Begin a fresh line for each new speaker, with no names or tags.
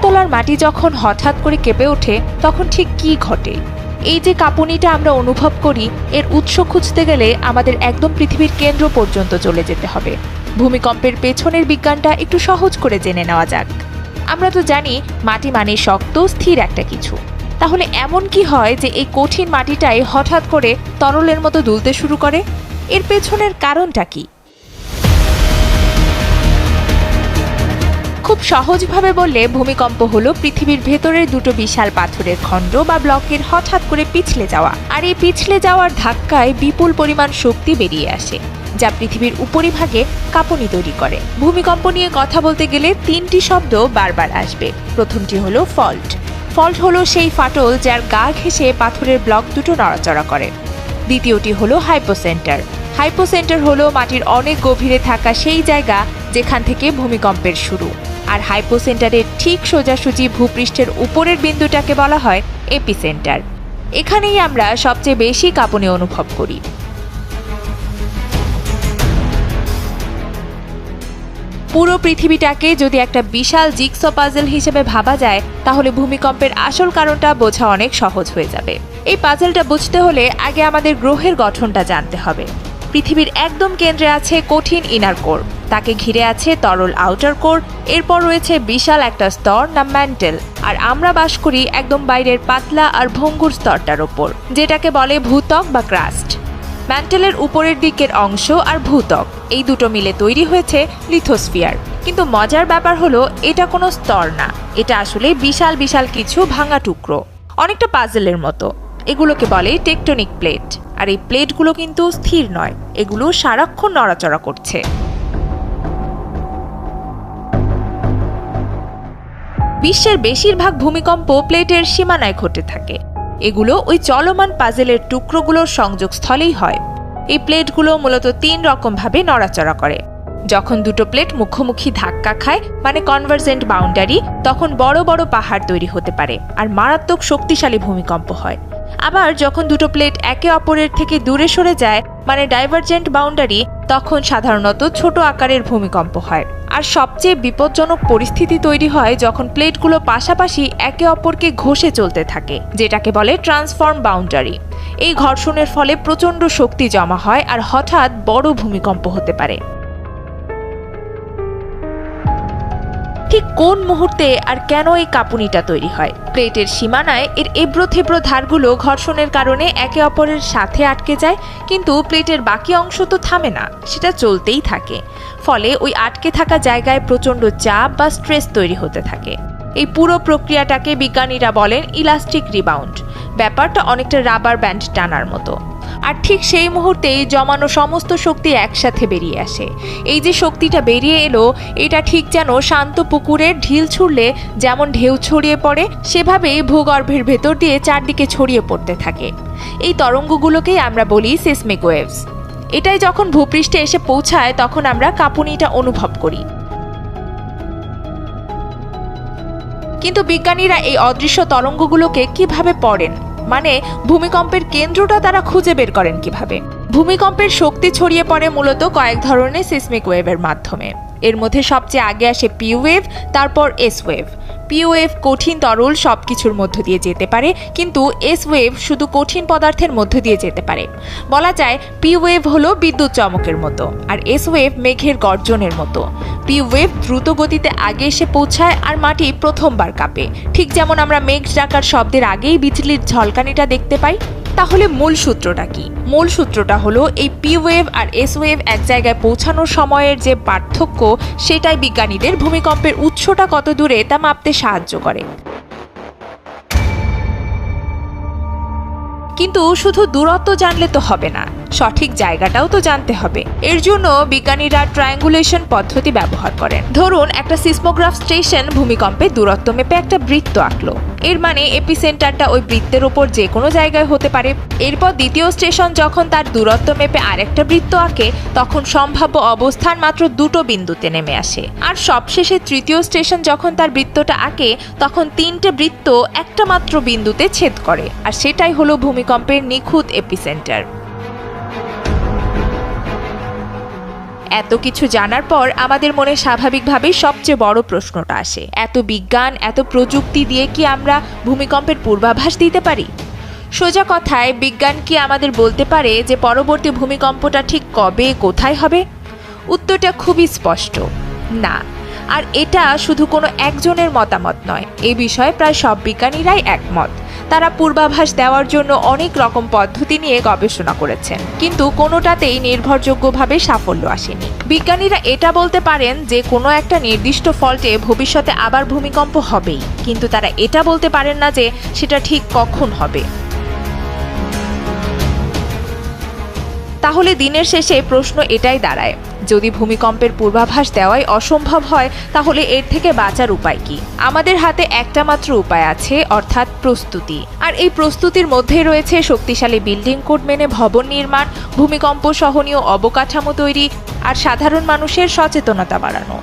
তলার মাটি যখন হঠাৎ করে কেঁপে ওঠে তখন ঠিক কী ঘটে? এই যে কাঁপুনিটা আমরা অনুভব করি, এর উৎস খুঁজতে গেলে আমাদের একদম পৃথিবীর কেন্দ্র পর্যন্ত চলে যেতে হবে। ভূমিকম্পের পেছনের বিজ্ঞানটা একটু সহজ করে জেনে নেওয়া যাক। আমরা তো জানি মাটি মানে শক্ত স্থির একটা কিছু। তাহলে এমন কি হয় যে এই কঠিন মাটিটাই হঠাৎ করে তরলের মতো দুলতে শুরু করে? এর পেছনের কারণটা কি? খুব সহজভাবে বললে ভূমিকম্প হলো পৃথিবীর ভেতরের দুটো বিশাল পাথরের খণ্ড বা ব্লকের হঠাৎ করে পিছলে যাওয়া। আর এই পিছলে যাওয়ার ধাক্কায় বিপুল পরিমাণ শক্তি বেরিয়ে আসে, যা পৃথিবীর উপরিভাগে কাঁপুনি তৈরি করে। ভূমিকম্প নিয়ে কথা বলতে গেলে তিনটি শব্দ বারবার আসবে। প্রথমটি হলো ফল্ট। ফল্ট হলো সেই ফাটল যার গা ঘেঁষে পাথরের ব্লক দুটো নড়াচড়া করে। দ্বিতীয়টি হলো হাইপোসেন্টার। হাইপোসেন্টার হলো মাটির অনেক গভীরে থাকা সেই জায়গা যেখান থেকে ভূমিকম্পের শুরু। আর হাইপোসেন্টারের ঠিক সোজাসুজি ভূপৃষ্ঠের উপরের বিন্দুটাকে বলা হয় এপিসেন্টার। এখানেই আমরা সবচেয়ে বেশি কাঁপুনি অনুভব করি। পুরো পৃথিবীটাকে যদি একটা বিশাল জিগসো পাজল হিসেবে ভাবা যায়, তাহলে ভূমিকম্পের আসল কারণটা বোঝা অনেক সহজ হয়ে যাবে। এই পাজলটা বুঝতে হলে আগে আমাদের গ্রহের গঠনটা জানতে হবে। পৃথিবীর একদম কেন্দ্রে আছে কঠিন ইনার কোর, তাকে ঘিরে আছে তরল আউটার কোর, এরপর রয়েছে বিশাল একটা স্তর না ম্যান্টেল, আর আমরা বাস করি একদম বাইরের পাতলা আর ভঙ্গুর স্তরটার ওপর, যেটাকে বলে ভূত্বক বা ক্রাস্ট। ম্যান্টেলের উপরের দিকের অংশ আর ভূত্বক এই দুটো মিলে তৈরি হয়েছে লিথোস্ফিয়ার। কিন্তু মজার ব্যাপার হলো এটা কোনো স্তর না, এটা আসলে বিশাল বিশাল কিছু ভাঙা টুকরো, অনেকটা পাজলের মতো। এগুলোকে বলে টেকটনিক প্লেট। আর এই প্লেটগুলো কিন্তু স্থির নয়, এগুলো সারাক্ষণ নড়াচড়া করছে। বিশ্বের বেশিরভাগ ভূমিকম্প প্লেটের সীমানায় ঘটে থাকে। এগুলো ওই চলমান পাজেলের টুকরোগুলোর সংযোগস্থলেই হয়। এই প্লেটগুলো মূলত তিন রকমভাবে নড়াচড়া করে। যখন দুটো প্লেট মুখোমুখি ধাক্কা খায়, মানে কনভার্জেন্ট বাউন্ডারি, তখন বড় বড় পাহাড় তৈরি হতে পারে আর মারাত্মক শক্তিশালী ভূমিকম্প হয়। আবার যখন দুটো প্লেট একে অপরের থেকে দূরে সরে যায়, মানে ডাইভারজেন্ট বাউন্ডারি, তখন সাধারণত ছোট আকারের ভূমিকম্প হয়। আর সবচেয়ে বিপজ্জনক পরিস্থিতি তৈরি হয় যখন প্লেটগুলো পাশাপাশি একে অপরকে ঘষে চলতে থাকে, যেটাকে বলে ট্রান্সফর্ম বাউন্ডারি। এই ঘর্ষণের ফলে প্রচণ্ড শক্তি জমা হয় আর হঠাৎ বড় ভূমিকম্প হতে পারে। ঠিক কোন মুহূর্তে আর কেন এই কাঁপুনিটা তৈরি হয়? প্লেটের সীমানায় এর এবড়ো থেবড়ো ধারগুলো ঘর্ষণের কারণে একে অপরের সাথে আটকে যায়, কিন্তু প্লেটের বাকি অংশ তো থামে না, সেটা চলতেই থাকে। ফলে ওই আটকে থাকা জায়গায় প্রচণ্ড চাপ বা স্ট্রেস তৈরি হতে থাকে। এই পুরো প্রক্রিয়াটাকে বিজ্ঞানীরা বলেন ইলাস্টিক রিবাউন্ড। ব্যাপারটা অনেকটা রাবার ব্যান্ড টানার মতো। আর ঠিক সেই মুহূর্তেই জমানো সমস্ত শক্তি একসাথে বেরিয়ে আসে। এই যে শক্তিটা বেরিয়ে এলো, এটা ঠিক যেন শান্ত পুকুরের ঢিল ছুড়লে যেমন ঢেউ ছড়িয়ে পড়ে, সেভাবেই ভূগর্ভের ভেতর দিয়ে চারদিকে ছড়িয়ে পড়তে থাকে। এই তরঙ্গগুলোকেই আমরা বলি সিসমিক ওয়েভস। এটাই যখন ভূপৃষ্ঠে এসে পৌঁছায়, তখন আমরা কাঁপুনিটা অনুভব করি। কিন্তু বিজ্ঞানীরা এই অদৃশ্য তরঙ্গগুলোকে কিভাবে পড়েন, মানে ভূমিকম্পের কেন্দ্রটা তারা খুঁজে বের করেন কিভাবে? ভূমিকম্পের শক্তি ছড়িয়ে পড়ে মূলত কয়েক ধরনের সিসমিক ওয়েভের মাধ্যমে। এর মধ্যে সবচেয়ে আগে আসে পি ওয়েভ, তারপর এস ওয়েভ। পি ওয়েভ কঠিন তরল সবকিছুর মধ্য দিয়ে যেতে পারে, কিন্তু এস ওয়েভ শুধু কঠিন পদার্থের মধ্য দিয়ে যেতে পারে। বলা যায় পি ওয়েভ হলো বিদ্যুৎ চমকের মতো, আর এস ওয়েভ মেঘের গর্জনের মতো। পি ওয়েভ দ্রুত গতিতে আগে এসে পৌঁছায় আর মাটি প্রথমবার কাঁপে, ঠিক যেমন আমরা মেঘ ডাকার শব্দের আগেই বিজলির ঝলকানিটা দেখতে পাই। তাহলে মূল সূত্রটা কি? মূল সূত্রটা হলো এই পি ওয়েভ আর এস ওয়েভ এক জায়গায় পৌঁছানোর সময়ের যে পার্থক্য, সেটাই বিজ্ঞানীদের ভূমিকম্পের উৎসটা কত দূরে তা মাপতে সাহায্য করে। কিন্তু শুধু দূরত্ব জানলে তো হবে না, সঠিক জায়গাটাও তো জানতে হবে। এর জন্য বিজ্ঞানীরা ট্রায়াঙ্গুলেশন পদ্ধতি ব্যবহার করেন। ধরুন একটা সিসমোগ্রাফ স্টেশন ভূমিকম্পে দূরত্ব মেপে একটা বৃত্ত আঁকলো। এর মানে এপিসেন্টারটা ওই বৃত্তের উপর যে কোনো জায়গায় হতে পারে। এরপর দ্বিতীয় স্টেশন যখন তার দূরত্ব মেপে আরেকটা বৃত্ত আঁকে, তখন সম্ভাব্য অবস্থান মাত্র দুটো বিন্দুতে নেমে আসে। আর সবশেষে তৃতীয় স্টেশন যখন তার বৃত্তটা আঁকে, তখন তিনটে বৃত্ত একটা মাত্র বিন্দুতে ছেদ করে, আর সেটাই হলো ভূমিকম্পের নিখুঁত এপিসেন্টার। এত কিছু জানার পর আমাদের মনে স্বাভাবিকভাবেই সবচেয়ে বড় প্রশ্নটা আসে, এত বিজ্ঞান, এত প্রযুক্তি দিয়ে কি আমরা ভূমিকম্পের পূর্বাভাস দিতে পারি? সোজা কথায়, বিজ্ঞান কি আমাদের বলতে পারে যে পরবর্তী ভূমিকম্পটা ঠিক কবে, কোথায় হবে? উত্তরটা খুবই স্পষ্ট, না। আর এটা শুধু কোনো একজনের মতামত নয়, এ বিষয়ে প্রায় সব বিজ্ঞানীরাই একমত। তারা পূর্বাভাস দেওয়ার জন্য অনেক রকম পদ্ধতি নিয়ে গবেষণা করেছেন, কিন্তু কোনোটাতেই নির্ভরযোগ্যভাবে সাফল্য আসেনি। বিজ্ঞানীরা এটা বলতে পারেন যে কোনো একটা নির্দিষ্ট ফল্টে ভবিষ্যতে আবার ভূমিকম্প হবেই, কিন্তু তারা এটা বলতে পারেন না যে সেটা ঠিক কখন হবে। তাহলে দিনের শেষে প্রশ্ন এটাই দাঁড়ায়, যদি ভূমিকম্পের পূর্বাভাস দেওয়াই অসম্ভব হয়, তাহলে এর থেকে বাঁচার উপায় কি? আমাদের হাতে একটা মাত্র উপায় আছে, অর্থাৎ প্রস্তুতি। আর এই প্রস্তুতির মধ্যে রয়েছে শক্তিশালী বিল্ডিং কোড মেনে ভবন নির্মাণ, ভূমিকম্প সহনীয় অবকাঠামো তৈরি আর সাধারণ মানুষের সচেতনতা বাড়ানো।